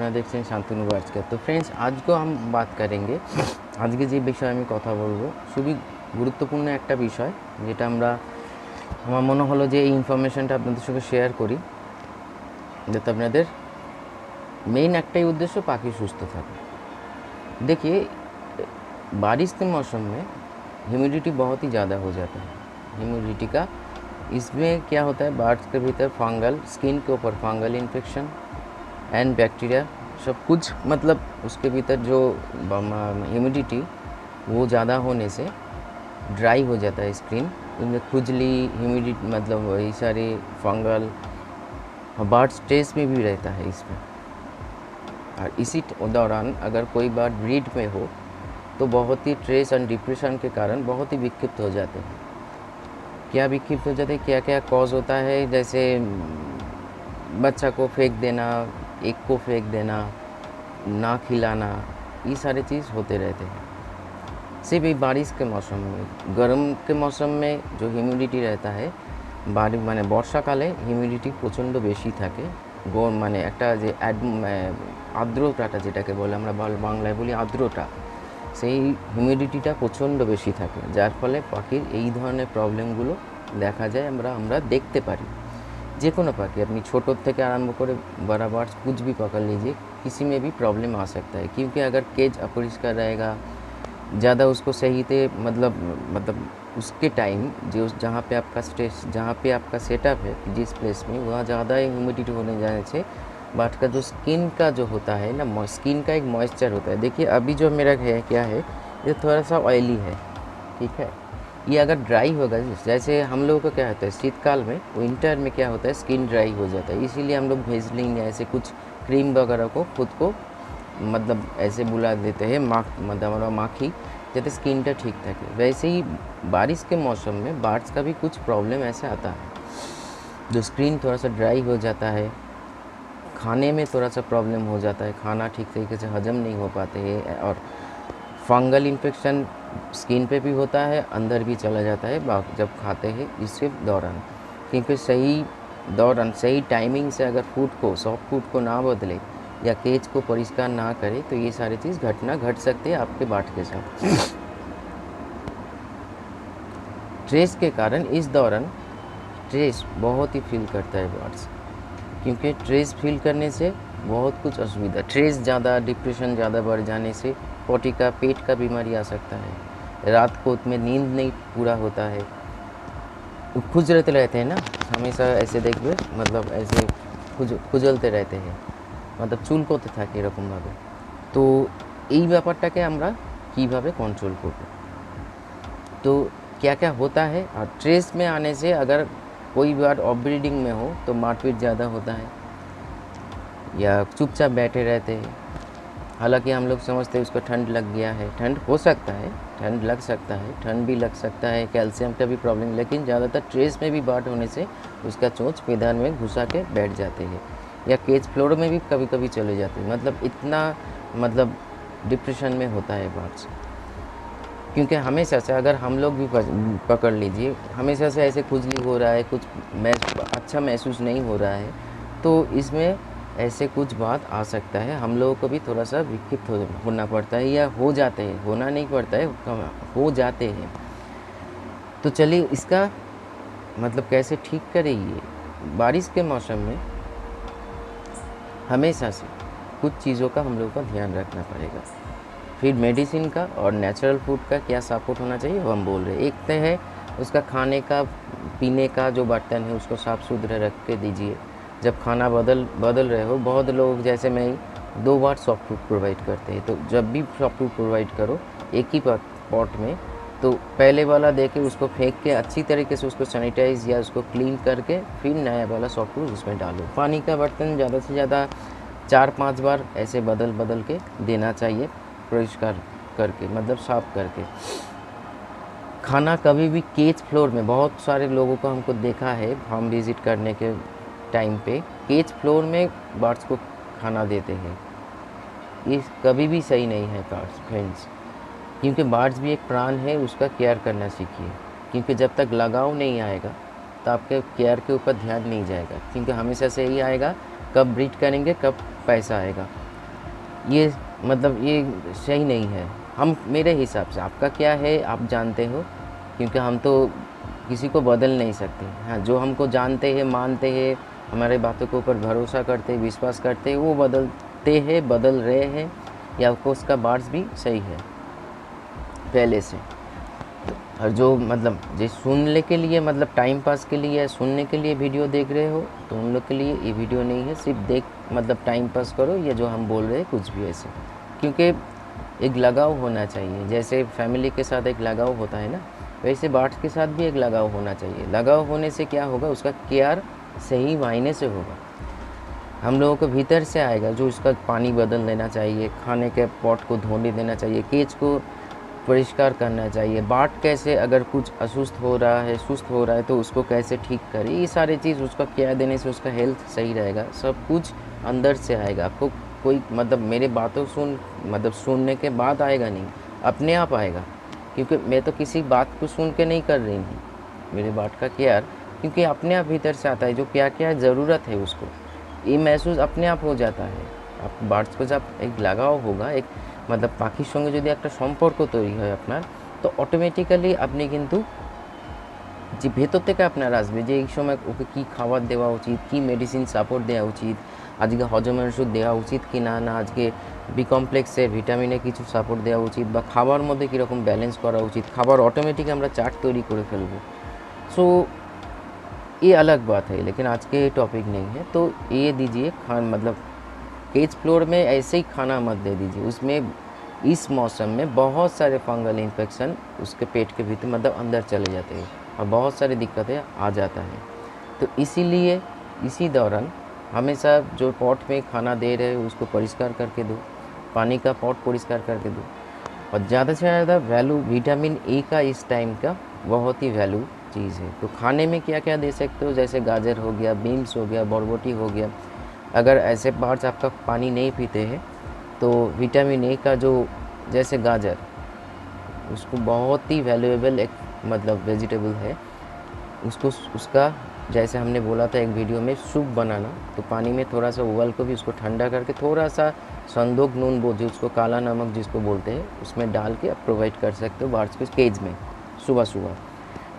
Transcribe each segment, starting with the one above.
আপনারা দেখছেন শান্তনু বার্চকা। তো ফ্রেন্ডস, আজকেও বাত করেंगे। আজকে যে বিষয়ে আমি কথা বলবো খুবই গুরুত্বপূর্ণ একটা বিষয়, যেটা আমার মনে হলো যে এই ইনফরমেশনটা আপনাদের সঙ্গে শেয়ার করি, যাতে আপনাদের मेन একটাই उद्देश्य पाखी सुस्थ থাকে। देखिए, बारिश के मौसम में ह्यूमिडिटी बहुत ही ज़्यादा हो जाता है। ह्यूमिडिटी का इसमें क्या होता है, बर्ड्स के भीतर फंगल, स्किन के ऊपर फंगल इन्फेक्शन एंड बैक्टीरिया सब कुछ, मतलब उसके भीतर जो ह्यूमिडिटी वो ज़्यादा होने से ड्राई हो जाता है स्किन, इनमें खुजली, ह्यूमिडिटी मतलब वही सारे फंगल, बर्ड स्ट्रेस में भी रहता है इसमें। और इसी दौरान अगर कोई बर्ड ब्रीड में हो तो बहुत ही स्ट्रेस एंड डिप्रेशन के कारण बहुत ही विक्षिप्त हो जाते हैं। क्या विक्षिप्त हो जाते हैं, क्या क्या कॉज होता है, जैसे बच्चा को फेंक देना, एक को फेंक देना, ना खिलाना, ये सारे चीज़ होते रहते हैं। सिर्फ ये बारिश के मौसम में, गर्म के मौसम में जो ह्यूमिडिटी रहता है, মানে বর্ষাকালে হিউমিডিটি প্রচণ্ড বেশি থাকে। মানে একটা যে আর্দ্রতাটা যেটাকে বলে আমরা বাংলায় বলি আর্দ্রতা, সেই হিউমিডিটিটা প্রচণ্ড বেশি থাকে, যার ফলে পাখির এই ধরনের প্রবলেমগুলো দেখা যায়, আমরা দেখতে পারি। যে কোনো पाखी, अपनी छोटों থেকে आरंभ করে बड़ा बर्ड्स कुछ भी पकड़ लीजिए, किसी में भी प्रॉब्लम आ सकता है। क्योंकि अगर केज अपरिष्कार रहेगा, ज़्यादा उसको सही से मतलब उसके टाइम जो जहाँ पे आपका स्टेज, जहाँ पे आपका सेटअप है, जिस प्लेस में, वहाँ ज़्यादा ह्यूमिडिटी होने जाने से बर्ड का जो स्किन का जो होता है ना, स्किन का एक मॉइस्चर होता है। देखिए अभी जो मेरा है क्या है, ये थोड़ा सा ऑयली है, ठीक है। ये अगर ड्राई होगा, जैसे हम लोगों को क्या होता है शीतकाल में, विंटर में क्या होता है, स्किन ड्राई हो जाता है, इसीलिए हम लोग भेजलिन या ऐसे कुछ क्रीम वगैरह को खुद को मतलब ऐसे बुला देते हैं, मतलब हमारा माखी, जैसे स्किनটা ठीक থাকে। वैसे ही बारिश के मौसम में बर्ड्स का भी कुछ प्रॉब्लम ऐसे आता है, जो स्किन थोड़ा सा ड्राई हो जाता है, खाने में थोड़ा सा प्रॉब्लम हो जाता है, खाना ठीक तरीके से हजम नहीं हो पाते हैं, और फंगल इन्फेक्शन स्किन पे भी होता है, अंदर भी चला जाता है जब खाते हैं इसके दौरान। क्योंकि सही टाइमिंग से अगर फूड को, सॉफ्ट फूड को ना बदले या केज को परिष्कार ना करे, तो ये सारी चीज़ घट सकती है आपके बर्ड के साथ। स्ट्रेस के कारण इस दौरान स्ट्रेस बहुत ही फील करता है बर्ड्स, क्योंकि स्ट्रेस फील करने से बहुत कुछ असुविधा, स्ट्रेस ज़्यादा, डिप्रेशन ज़्यादा बढ़ जाने से पॉटी का, पेट का बीमारी आ सकता है, रात को उसमें नींद नहीं पूरा होता है, खुजलते रहते हैं ना, हमेशा ऐसे देखिए, मतलब ऐसे खुजलते रहते हैं, मतलब চুলকোতে থাকে এরকমভাবে। তো এই ব্যাপারটাকে আমরা কীভাবে কন্ট্রোল করব, तो क्या क्या होता है। और स्ट्रेस में आने से अगर कोई बर्ड ऑफ ब्रीडिंग में हो तो मारपीट ज़्यादा होता है, या चुपचाप बैठे रहते हैं। हालांकि हम लोग समझते हैं उसको ठंड लग गया है, ठंड हो सकता है, ठंड लग सकता है, ठंड भी लग सकता है, कैल्शियम का भी प्रॉब्लम, लेकिन ज़्यादातर स्ट्रेस में भी बर्ड होने से उसका चोंच पैदान में घुसा के बैठ जाते हैं, या केज फ्लोर में भी कभी कभी चले जाते हैं। मतलब इतना डिप्रेशन में होता है बर्ड्स। क्योंकि हमेशा से अगर हम लोग भी पकड़ लीजिए, हमेशा से ऐसे खुजली हो रहा है, कुछ अच्छा महसूस नहीं हो रहा है, तो इसमें ऐसे कुछ बात आ सकता है। हम लोगों को भी थोड़ा सा विक्षिप्त होना पड़ता है, या हो जाते हैं, होना नहीं पड़ता है, हो जाते हैं। तो चलिए इसका मतलब कैसे ठीक करें। ये बारिश के मौसम में हमेशा से कुछ चीज़ों का हम लोगों का ध्यान रखना पड़ेगा। फिर मेडिसिन का और नेचुरल फूड का क्या सपोर्ट होना चाहिए वो हम बोल रहे हैं। एक तो है उसका खाने का, पीने का जो बर्तन है उसको साफ़ सुथरा रख के दीजिए। जब खाना बदल रहे हो, बहुत लोग जैसे मैं 2 बार सॉफ्ट फूड प्रोवाइड करते हैं, तो जब भी सॉफ्ट फूड प्रोवाइड करो एक ही पॉट में, तो पहले वाला दे के उसको फेंक के अच्छी तरीके से उसको सैनिटाइज या उसको क्लीन करके फिर नया वाला सॉफ्ट फूड उसमें डालो। पानी का बर्तन ज़्यादा से ज़्यादा 4-5 बार ऐसे बदल के देना चाहिए, परिष्कार करके, मतलब साफ करके। खाना कभी भी केज फ्लोर में, बहुत सारे लोगों को हमको देखा है फार्म विज़िट करने के टाइम पे, केज फ्लोर में बर्ड्स को खाना देते हैं। ये कभी भी सही नहीं है फ्रेंड्स, क्योंकि बर्ड्स भी एक प्राण है, उसका केयर करना सीखिए। क्योंकि जब तक लगाव नहीं आएगा तो आपके केयर के ऊपर ध्यान नहीं जाएगा, क्योंकि हमेशा से यही आएगा कब ब्रीड करेंगे, कब पैसा आएगा। ये मतलब ये सही नहीं है। हम मेरे हिसाब से, आपका क्या है आप जानते हो, क्योंकि हम तो किसी को बदल नहीं सकते। हाँ, जो हमको जानते हैं, मानते हैं, हमारे बातों के ऊपर भरोसा करते हैं, विश्वास करते हैं, वो बदलते हैं, बदल रहे हैं, या उसका बार्स भी सही है पहले से। और जो मतलब जो सुनने के लिए, मतलब टाइम पास के लिए, सुनने के लिए वीडियो देख रहे हो, तो उन लोग के लिए ये वीडियो नहीं है। सिर्फ देख मतलब टाइम पास करो, या जो हम बोल रहे हैं कुछ भी ऐसे, क्योंकि एक लगाव होना चाहिए। जैसे फैमिली के साथ एक लगाव होता है ना, वैसे बार्ड्स के साथ भी एक लगाव होना चाहिए। लगाव होने से क्या होगा, उसका केयर सही मायने से होगा, हम लोगों को भीतर से आएगा। जो उसका पानी बदल देना चाहिए, खाने के पॉट को धोने देना चाहिए, केज को परिष्कार करना चाहिए। बाट कैसे, अगर कुछ असुस्थ हो रहा है, सुस्त हो रहा है, तो उसको कैसे ठीक करे, ये सारी चीज़ उसका केयर देने से उसका हेल्थ सही रहेगा। सब कुछ अंदर से आएगा। आपको कोई मतलब मेरे बातों सुनने के बाद आएगा नहीं, अपने आप आएगा। क्योंकि मैं तो किसी बात को सुन के नहीं कर रही हूँ, मेरे बाट का केयर क्योंकि अपने आप भीतर से आता है। जो क्या क्या ज़रूरत है उसको ये महसूस अपने आप हो जाता है। आप बार्ड्स को जब एक लगाव होगा, एक मतलब পাখির সঙ্গে যদি একটা সম্পর্ক তৈরি হয় আপনার, তো অটোমেটিক্যালি আপনি কিন্তু যে ভেতর থেকে আপনার আসবে যে এই সময় ওকে কী খাবার দেওয়া উচিত, কী মেডিসিন সাপোর্ট দেওয়া উচিত, আজকে হজমের ওষুধ দেওয়া উচিত কি না, না আজকে বি কমপ্লেক্সে ভিটামিনে কিছু সাপোর্ট দেওয়া উচিত, বা খাবার মধ্যে কীরকম ব্যালেন্স করা উচিত, খাবার অটোমেটিক আমরা চার্ট তৈরি করে ফেলবো। सो ये अलग बात है, लेकिन आज के टॉपिक नहीं है। तो ये दीजिए मतलब केज फ्लोर में ऐसे ही खाना मत दे दीजिए। उसमें इस मौसम में बहुत सारे फंगल इन्फेक्शन उसके पेट के भीतर मतलब अंदर चले जाते हैं, और बहुत सारी दिक्कतें आ जाता है। तो इसीलिए इसी दौरान हमेशा जो पॉट में खाना दे रहे हो उसको परिष्कार करके दो, पानी का पॉट परिष्कार करके दो। और ज़्यादा से ज़्यादा वैल्यू विटामिन ए का इस टाइम का बहुत ही वैल्यू चीज़ है। तो खाने में क्या क्या दे सकते हो, जैसे गाजर हो गया, बीन्स हो गया, बरबटी हो गया। अगर ऐसे बार्ड्स आपका पानी नहीं पीते हैं, तो विटामिन ए का जो जैसे गाजर, उसको बहुत ही वैल्यूएबल एक मतलब वेजिटेबल है। उसको उसका जैसे हमने बोला था एक वीडियो में, सूप बनाना, तो पानी में थोड़ा सा उबाल को भी उसको ठंडा करके थोड़ा सा संदूक नून बोलते उसको, काला नमक जिसको बोलते हैं, उसमें डाल के आप प्रोवाइड कर सकते हो बार्ड्स को केज में सुबह सुबह।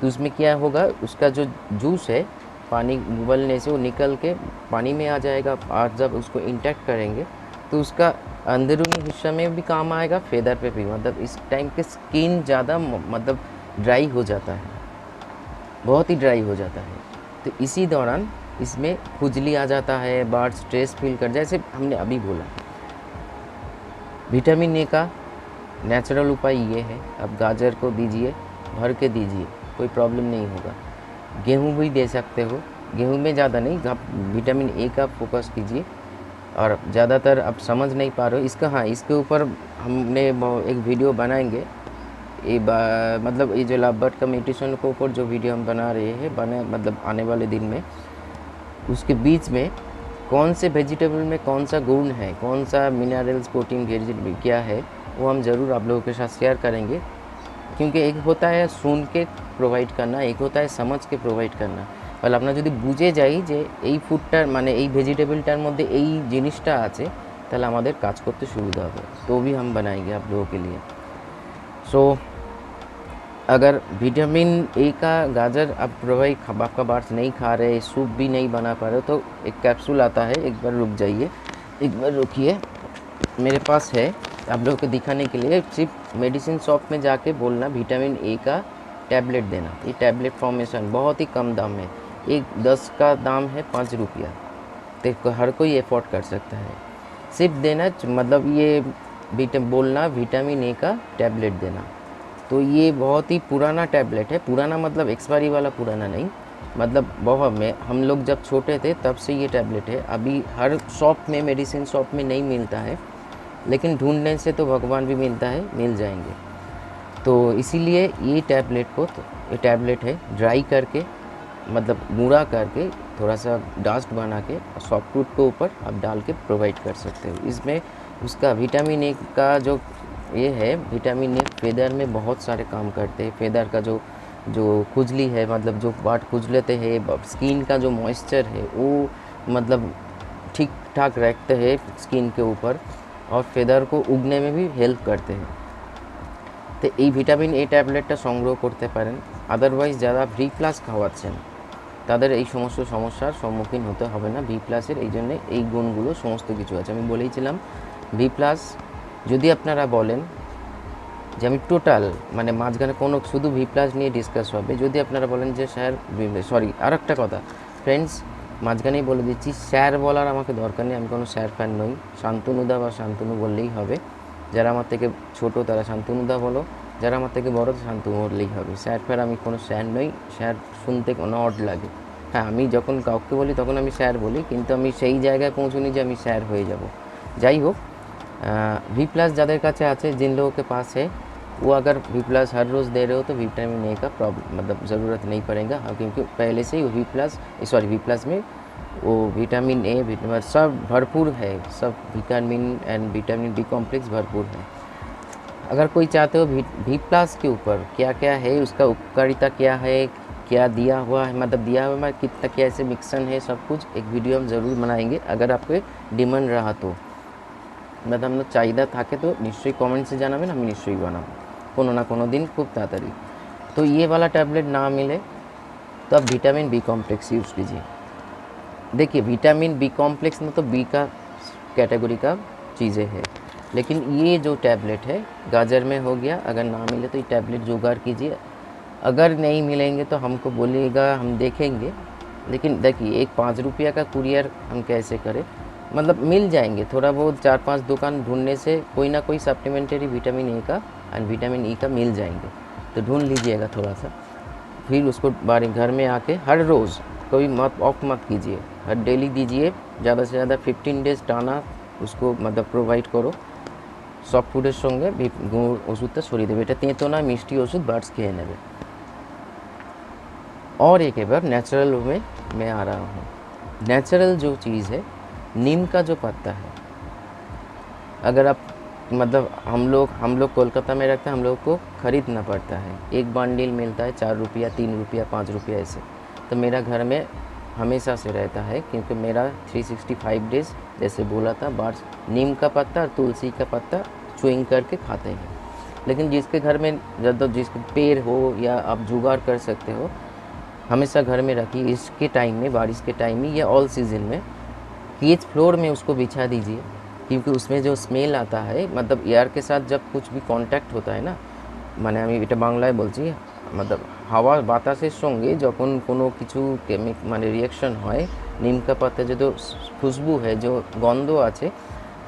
तो उसमें क्या होगा, उसका जो जूस है पानी उबलने से वो निकल के पानी में आ जाएगा। आप जब उसको इंटैक्ट करेंगे तो उसका अंदरूनी हिस्सा में भी काम आएगा, फेदर पे भी। मतलब इस टाइम के स्किन ज़्यादा मतलब ड्राई हो जाता है, बहुत ही ड्राई हो जाता है। तो इसी दौरान इसमें खुजली आ जाता है, बार्ड स्ट्रेस फील कर, जैसे हमने अभी बोला। विटामिन ए का नेचुरल उपाय ये है, आप गाजर को दीजिए, भर के दीजिए, कोई प्रॉब्लम नहीं होगा। गेहूँ भी दे सकते हो, गेहूँ में ज़्यादा नहीं, आप विटामिन ए का फोकस कीजिए। और ज़्यादातर आप समझ नहीं पा रहे हो इसका, हाँ इसके ऊपर हमने एक वीडियो बनाएंगे। ये मतलब ये जो लव बर्ड का मेडिटेशन के ऊपर जो वीडियो हम बना रहे हैं, मतलब आने वाले दिन में, उसके बीच में कौन से वेजिटेबल में कौन सा गुण है, कौन सा मिनरल्स, प्रोटीन क्या है, वो हम ज़रूर आप लोगों के साथ शेयर करेंगे। क्योंकि एक होता है सुन के प्रोवाइड करना, एक होता है समझ के प्रोवाइड करना। তাহলে আপনারা যদি বুঝে যাই যে এই ফুডটার মানে এই ভেজিটেবলটার মধ্যে এই জিনিসটা আছে, তাহলে আমাদের কাজ করতে সুবিधा হবে। तो भी हम बनाएंगे आप लोगों के लिए। सो अगर विटामिन ए का गाजर आप प्रोवाइड आपका बार्ड्स नहीं खा रहे, सूप भी नहीं बना पा रहे, तो एक कैप्सूल आता है, एक बार रुक जाइए, एक बार रुकिए, मेरे पास है आप लोगों को दिखाने के लिए। सिर्फ मेडिसिन शॉप में जाके बोलना विटामिन ए का टैबलेट देना। ये टैबलेट फॉर्मेशन बहुत ही कम दाम है, एक 10 का दाम है 5 रुपया, तो हर कोई एफोर्ड कर सकता है। सिर्फ देना मतलब ये बोलना विटामिन ए का टैबलेट देना। तो ये बहुत ही पुराना टैबलेट है, पुराना मतलब एक्सपायरी वाला पुराना नहीं, मतलब बहुत में हम लोग जब छोटे थे तब से ये टैबलेट है। अभी हर शॉप में, मेडिसिन शॉप में नहीं मिलता है, लेकिन ढूंढने से तो भगवान भी मिलता है, मिल जाएंगे। तो इसीलिए ये टैबलेट को, ये टैबलेट है ड्राई करके मतलब गुड़ा करके थोड़ा सा डस्ट बना के सॉफ्टवुड के ऊपर आप डाल के प्रोवाइड कर सकते हो। इसमें उसका विटामिन ए का जो ये है, विटामिन ए फेदर में बहुत सारे काम करते हैं। फेदर का जो खुजली है, मतलब जो बार्ड खुजलते हैं, स्किन का जो मॉइस्चर है वो मतलब ठीक ठाक रखते हैं स्किन के ऊपर। और ফেদার को উগনে में भी হেল্প করতে हैं। তো এই ভিটামিন এ ট্যাবলেটটা সংগ্রহ করতে পারেন। আদারওয়াইজ যারা ভি প্লাস খাওয়াচ্ছেন তাদের এই সমস্ত সমস্যার সম্মুখীন হতে হবে না। ভি প্লাসের এই জন্যে এই গুণগুলো সমস্ত কিছু আছে। আমি বলেইছিলাম ভি প্লাস যদি আপনারা বলেন যে আমি টোটাল মানে মাঝখানে কোনো শুধু ভি প্লাস নিয়ে ডিসকাস হবে, যদি আপনারা বলেন যে স্যার সরি আর একটা কথা ফ্রেন্ডস মাঝখানেই বলে দিচ্ছি, স্যার বলার আমাকে দরকার নেই, আমি কোনো স্যার ফ্যান নই। শান্তনুদা বা শান্তনু বললেই হবে। যারা আমার থেকে ছোট তারা শান্তনুদা বলো, যারা আমার থেকে বড় শান্তনু বললেই হবে। স্যার ফ্যার আমি কোনো স্যার নই, স্যার শুনতে কোনো অড লাগে। হ্যাঁ, আমি যখন কাউকে বলি তখন আমি স্যার বলি, কিন্তু আমি সেই জায়গায় পৌঁছুনি যে আমি স্যার হয়ে যাব। যাই হোক, वी प्लस ज़्यादा काছে আছে, जिन लोगों के पास है वो अगर वी प्लस हर रोज़ दे रहे हो तो विटामिन ए का प्रॉब्लम मतलब ज़रूरत नहीं पड़ेगा। क्योंकि पहले से ही वी प्लस में वो विटामिन ए सब भरपूर है, सब vitamin and vitamin B complex भरपूर है। अगर कोई चाहते हो वी प्लस के ऊपर क्या क्या है, उसका उपकारिता क्या है, क्या दिया हुआ है, मतलब दिया हुआ है कितना कैसे मिक्सन है, सब कुछ एक वीडियो हम ज़रूर बनाएंगे। अगर आपको डिमांड रहा तो मतलब हम लोग चाहिदा থাকে তো নিশ্চয়ই কমেন্টসে জানাবেন, আমি নিশ্চয়ই বানাবো কোনো না কোনো दिन खूब ताड़ाताड़ी। तो ये वाला टैबलेट ना मिले तो आप विटामिन बी कॉम्प्लेक्स यूज़ कीजिए। देखिए विटामिन बी कॉम्प्लेक्स में तो बी का कैटेगरी का चीज़ें है, लेकिन ये जो टैबलेट है गाजर में हो गया, अगर ना मिले तो ये टैबलेट जुगाड़ कीजिए। अगर नहीं मिलेंगे तो हमको बोलिएगा, हम देखेंगे। लेकिन देखिए एक 5 रुपया का कुरियर हम कैसे करें, मतलब मिल जाएंगे थोड़ा बहुत 4-5 दुकान ढूंढने से कोई ना कोई सप्लीमेंट्री विटामिन ए का एंड विटामिन ई का मिल जाएंगे। तो ढूंढ लीजिएगा थोड़ा सा, फिर उसको बारी घर में आके हर रोज़ कोई ऑफ मत कीजिए, हर डेली दीजिए। ज़्यादा से ज़्यादा 15 डेज टाना उसको मतलब प्रोवाइड करो। सॉफ्ट फूडের সঙ্গে ওষুধটা সরিয়ে দেবে। এটা তেঁতো না, মিষ্টি ওষুধ, বার্ডস খেয়ে নেবে। और एक बार नेचुरल में मैं आ रहा हूँ। नेचुरल जो चीज़ है, नीम का जो पत्ता है, अगर आप मतलब हम लोग कोलकाता में रहते हैं, हम लोग को ख़रीदना पड़ता है। एक बंडल मिलता है 4 रुपया, 3 रुपया, 5 रुपया ऐसे। तो मेरा घर में हमेशा से रहता है, क्योंकि मेरा 365 डेज़ जैसे बोला था बार्स नीम का पत्ता और तुलसी का पत्ता चुइंग करके खाते हैं। लेकिन जिसके घर में जब जिसके पेड़ हो या आप जुगाड़ कर सकते हो, हमेशा घर में रखिए। इसके टाइम में, बारिश के टाइम में या ऑल सीज़न में केज फ्लोर में उसको बिछा दीजिए, क्योंकि उसमें जो स्मेल आता है मतलब एयर के साथ जब कुछ भी कांटेक्ट होता है ना, মানে আমি এটা বাংলায় বলছি, मतलब হাওয়া বাতাসের সঙ্গে যখন কোনো কিছু মানে রিয়াকশন হয়, নিম কা পাতা যে খুশবু হয়, যে গন্ধ আছে,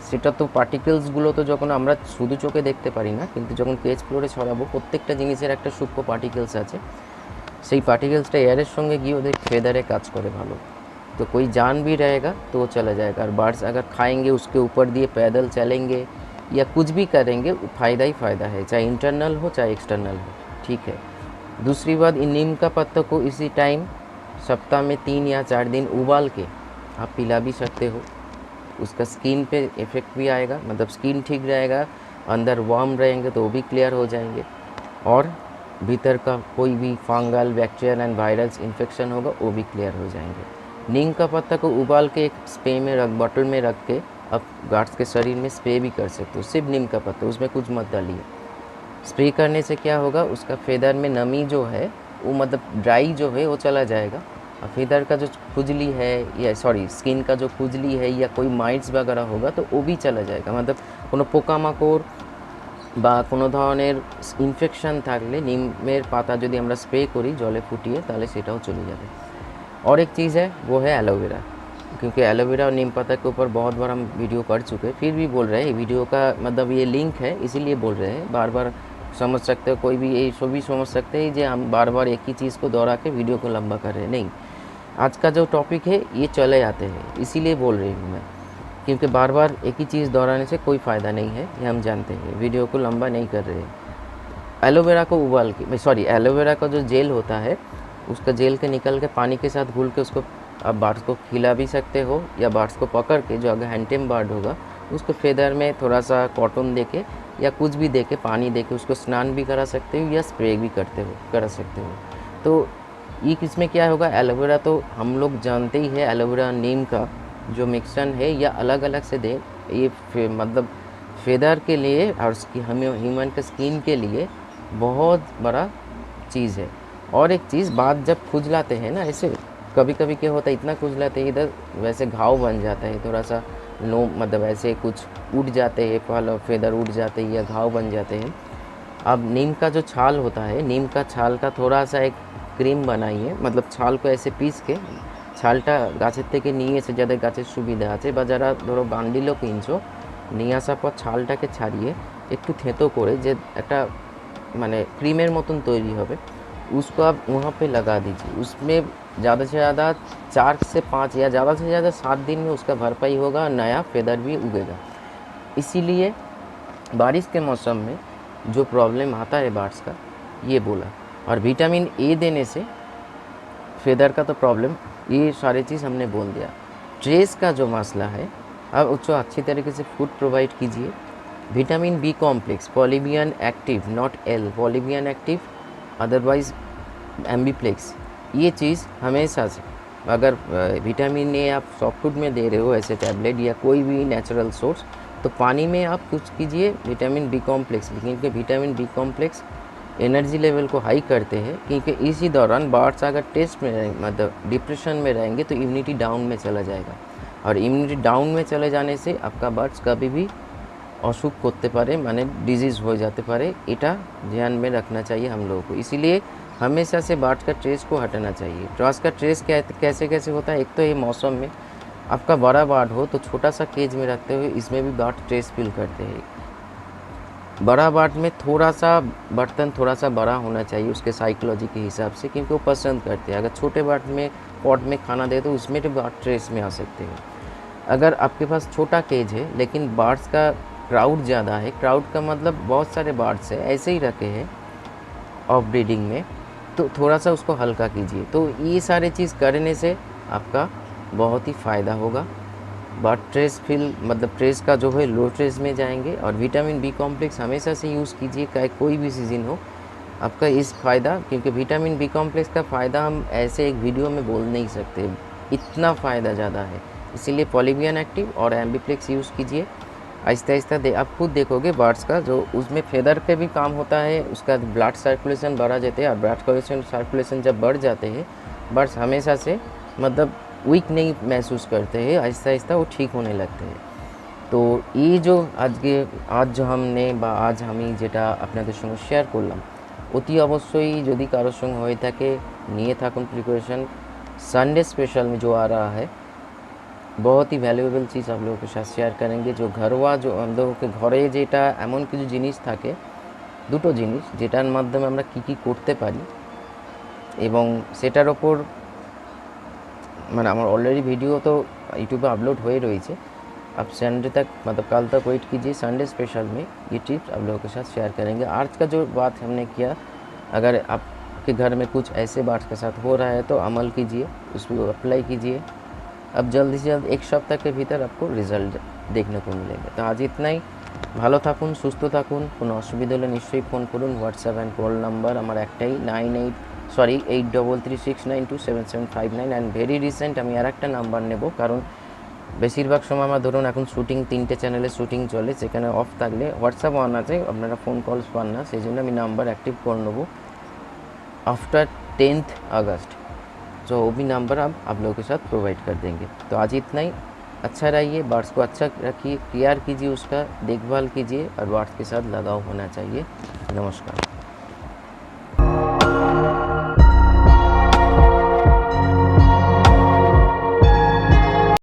সেটা তো পার্টিকেলসগুলো তো যখন আমরা শুধু চোখে দেখতে পারি না, কিন্তু যখন কেজ ফ্লোরে ছড়াবো প্রত্যেকটা জিনিসের একটা সূক্ষ্ম পার্টিকেলস আছে, সেই পার্টিকেলসটা এয়ারের সঙ্গে गए ওদের ফেদারে কাজ করে ভালো। तो कोई जान भी रहेगा तो वो चला जाएगा। और बर्ड्स अगर खाएंगे उसके ऊपर दिए पैदल चलेंगे या कुछ भी करेंगे, फ़ायदा ही फ़ायदा है, चाहे इंटरनल हो चाहे एक्सटर्नल हो। ठीक है। दूसरी बात, इन नीम का पत्ता को इसी टाइम सप्ताह में 3 या 4 दिन उबाल के आप पिला भी सकते हो। उसका स्किन पे इफ़ेक्ट भी आएगा, मतलब स्किन ठीक रहेगा, अंदर वार्म रहेंगे तो वो भी क्लियर हो जाएंगे, और भीतर का कोई भी fungal, bacterial and virals infection होगा वो भी क्लियर हो जाएंगे। नीम का पत्ता को उबाल के एक स्प्रे में बॉटल में रख के आप गार्ड्स के शरीर में स्प्रे भी कर सकते हो। सिर्फ नीम का पत्ता, उसमें कुछ मत डालिए। स्प्रे करने से क्या होगा, उसका फेदर में नमी जो है वो मतलब ड्राई जो है वो चला जाएगा, और फेदर का जो खुजली है या स्किन का जो खुजली है या कोई माइट्स वगैरह होगा तो वो भी चला जाएगा। मतलब কোনো পোকামাকড় বা কোনো ধরনের ইনফেকশন থাকলে নিমের পাতা যদি আমরা স্প্রে করি জলে ফুটিয়ে, তাহলে সেটাও চলে যাবে। और एक चीज़ है वो है एलोवेरा, क्योंकि एलोवेरा और नीम पत्ता के ऊपर बहुत बार हम वीडियो कर चुके हैं, फिर भी बोल रहे हैं। वीडियो का मतलब ये लिंक है इसीलिए बोल रहे हैं, बार बार समझ सकते हो, कोई भी ये सो भी समझ सकते हैं कि हम बार बार एक ही चीज़ को दोहरा के वीडियो को लंबा कर रहे हैं। नहीं, आज का जो टॉपिक है ये चले आते हैं, इसीलिए बोल रही हूँ मैं, क्योंकि बार बार एक ही चीज़ दोहराने से कोई फ़ायदा नहीं है, ये हम जानते हैं। वीडियो को लंबा नहीं कर रहे हैं। एलोवेरा को उबाल के एलोवेरा का जो जेल होता है, उसका जेल के निकल के पानी के साथ घुल के उसको आप बार्ड्स को खिला भी सकते हो, या बार्ड्स को पकड़ के, जो अगर हैंडटेम बार्ड होगा उसको फेदर में थोड़ा सा कॉटन दे के या कुछ भी दे के, पानी दे के उसको स्नान भी करा सकते हो या स्प्रे भी करा सकते हो। तो ये किसमें क्या होगा, एलोवेरा तो हम लोग जानते ही है, एलोवेरा नीम का जो मिक्सन है या अलग अलग से दे, ये मतलब फेदर के लिए और हमें ह्यूमन के स्किन के लिए बहुत बड़ा चीज़ है। और एक चीज़, बात जब खुजलाते हैं ना, ऐसे कभी कभी क्या होता है, इतना खुजलाते हैं इधर वैसे घाव बन जाता है, थोड़ा सा नो मतलब ऐसे कुछ उड़ जाते हैं, फल फेदर उड़ जाते हैं या घाव बन जाते हैं। अब नीम का जो छाल होता है, नीम का छाल का थोड़ा सा एक क्रीम बनाइए, मतलब छाल को ऐसे पीस के, ছালটা গাছের থেকে নিয়ে এসে যাদের গাছের সুবিধা আছে বা যারা ধরো বান্ডিলও কিনছো, নিয়ে আসার পর ছালটাকে ছাড়িয়ে একটু থেঁতো করে যে একটা মানে ক্রিমের মতন তৈরি হবে, उसको आप वहाँ पे लगा दीजिए। उसमें ज़्यादा से ज़्यादा 4 से 5 या ज़्यादा से ज़्यादा 7 दिन में उसका भरपाई होगा, नया फेदर भी उगेगा। इसीलिए बारिश के मौसम में जो प्रॉब्लम आता है बार्ड्स का, ये बोला। और विटामिन ए देने से फेदर का तो प्रॉब्लम, ये सारी चीज़ हमने बोल दिया। ट्रेस का जो मसला है, अब उसको अच्छी तरीके से फूड प्रोवाइड कीजिए। Vitamin B complex, Polybion active, not L, Polybion active otherwise Ambiplex, ये चीज़ हमेशा से, अगर विटामिन ए आप सॉफ्ट फूड में दे रहे हो ऐसे टैबलेट या कोई भी नेचुरल सोर्स, तो पानी में आप कुछ कीजिए विटामिन बी कॉम्प्लेक्स, क्योंकि vitamin B complex energy level को हाई करते हैं। क्योंकि इसी दौरान बार्ड्स अगर टेस्ट में रहेंगे, मतलब डिप्रेशन में रहेंगे, तो इम्यूनिटी डाउन में चला जाएगा, और इम्यूनिटी डाउन में चले जाने से आपका बार्ड्स कभी भी অসুখ করতে পারে, মানে डिजीज़ हो जाते पारे। এটা ध्यान में रखना चाहिए हम लोगों को। इसीलिए हमेशा से बार्ड्स का ट्रेस को हटाना चाहिए। बार्ड्स का ट्रेस कैसे कैसे होता है, एक तो ये मौसम में आपका बड़ा बार्ड हो तो छोटा सा केज में रखते हुए इसमें भी बार्ड ट्रेस फील करते हैं। बड़ा बार्ड में थोड़ा सा बर्तन थोड़ा सा बड़ा होना चाहिए उसके साइकोलॉजी के हिसाब से, क्योंकि वो पसंद करते हैं। अगर छोटे बार्ड में पॉट में खाना दे तो उसमें भी बार्ड ट्रेस में आ सकते हैं। अगर आपके पास छोटा केज है लेकिन बार्ड्स का क्राउड ज़्यादा है, क्राउड का मतलब बहुत सारे बार्ड्स है ऐसे ही रखे हैं ऑफ ब्रीडिंग में, तो थोड़ा सा उसको हल्का कीजिए। तो ये सारे चीज़ करने से आपका बहुत ही फ़ायदा होगा। बट ट्रेस फील मतलब ट्रेस का जो है लो ट्रेस में जाएंगे। और विटामिन बी कॉम्प्लेक्स हमेशा से यूज़ कीजिए, चाहे कोई भी सीज़न हो आपका इस फ़ायदा, क्योंकि विटामिन बी कॉम्प्लेक्स का फ़ायदा हम ऐसे एक वीडियो में बोल नहीं सकते, इतना फ़ायदा ज़्यादा है। इसीलिए पॉलीबियन एक्टिव और एम्बीप्लेक्स यूज़ कीजिए। आहिस्ता आहिस्ता आप खुद देखोगे बार्ड्स का जो उसमें फेदर पे भी काम होता है, उसका ब्लड सर्कुलेशन बढ़ा जाते हैं। और ब्लड सर्कुलेशन जब बढ़ जाते हैं, बर्ड्स हमेशा से मतलब वीक नहीं महसूस करते हैं, आहिस्ता आहिस्ता वो ठीक होने लगते हैं। तो ये जो आज जो हमने বা আজ আমি যেটা আপনাদের সঙ্গে শেয়ার করলাম, অতি অবশ্যই যদি কারোর সঙ্গে হয়ে থাকে নিয়ে থাকুন প্রিপারেशन। संडे स्पेशल में जो आ रहा है बहुत ही ভ্যালুয়েবল चीज़ आप लोगों के साथ शेयर करेंगे। जो ঘরোয়া जो हम लोगों के ঘরে যেটা এমন কিছু জিনিস থাকে, দুটো জিনিস যেটার মাধ্যমে আমরা কী কী করতে পারি এবং সেটার ওপর মানে আমার ऑलरेडी वीडियो तो यूट्यूब पे अपलोड हो ही रही है। अब संडे तक मतलब कल तक वेट कीजिए, संडे स्पेशल में ये टिप्स आप लोगों के साथ शेयर करेंगे। आज का जो बात हमने किया, अगर आपके घर में कुछ ऐसे बात के साथ हो रहा है तो अमल कीजिए, उसको अप्लाई कीजिए। अब जल्दी से जल्द एक सप्ताह के भीतर आपको रिजल्ट देखने को मिलेंगे। तो आज इतना ही। ভালো থাকুন, সুস্থ থাকুন। কোনো অসুবিধা হলে নিশ্চয়ই ফোন করুন। হোয়াটসঅ্যাপ অ্যান্ড কল নাম্বার আমার একটাই 8336927759 অ্যান্ড ভেরি রিসেন্ট আমি আর একটা নাম্বার নেব, কারণ বেশিরভাগ সময় আমার ধরুন এখন শ্যুটিং 3টে চ্যানেলে শ্যুটিং চলে, সেখানে অফ থাকলে হোয়াটসঅ্যাপ অন আছে, আপনারা ফোন কলস পান না, সেই জন্য আমি নাম্বার অ্যাক্টিভ করে নেবো आफ्टर 10th अगस्त। जो वो भी नंबर आप लोगों के साथ प्रोवाइड कर देंगे। तो आज इतना ही। अच्छा रहिए, बर्ड्स को अच्छा रखिए, केयर कीजिए, उसका देखभाल कीजिए और बर्ड्स के साथ लगाव होना चाहिए। नमस्कार।